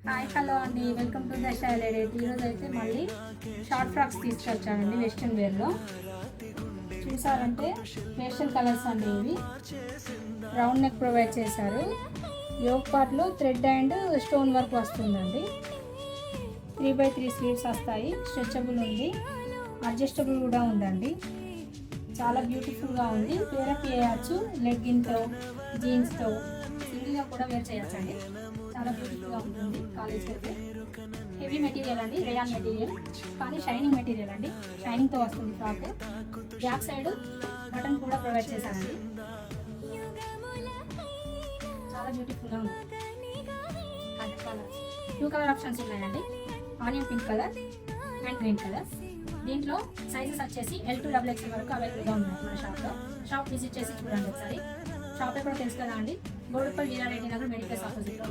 Hi hello అండి, welcome to the style edit. ఈరోజు అయితే మళ్ళీ షార్ట్ ఫ్రాక్స్ తీసుకొచ్చానండి వెస్ట్రన్ వేర్లో. చూసారంటే పేస్టల్ కలర్స్ అండి. ఇవి రౌండ్ నెక్ ప్రొవైడ్ చేశారు. యోక్ పార్ట్లో థ్రెడ్ అండ్ స్టోన్ వర్క్ వస్తుందండి. 3x3 స్లీవ్స్ వస్తాయి. స్ట్రెచబుల్ ఉంది, అడ్జస్టబుల్ కూడా ఉందండి. చాలా బ్యూటిఫుల్గా ఉంది. పేరప్ చేయవచ్చు లెగ్గిన్తో, జీన్స్తో, సింగిల్గా కూడా వేర్ చేయొచ్చండి. చాలా బ్యూటిఫుల్గా ఉంటుంది. కాలేజ్కి అయితే హెవీ మెటీరియల్ అండి, రేయాన్ మెటీరియల్, కానీ షైనింగ్ మెటీరియల్ అండి. షైనింగ్తో వస్తుంది ఫ్రాక్. బ్యాక్ సైడ్ బటన్ కూడా ప్రొవైడ్ చేశానండి. చాలా బ్యూటిఫుల్గా ఉంది. టూ కలర్ ఆప్షన్స్ ఉన్నాయండి, onion pink colour and green colour. దీంట్లో సైజెస్ వచ్చేసి L to XXL వరకు అవైలబుల్గా ఉన్నాయి మన షాప్లో. షాప్ విజిట్ చేసి చూడండి ఒకసారి. షాప్ ఎక్కడో తెలుసు కదా అండి, గోడుపల్లి వీరారెడ్డి నగర్ మెడికల్స్ ఆపోజిట్లో.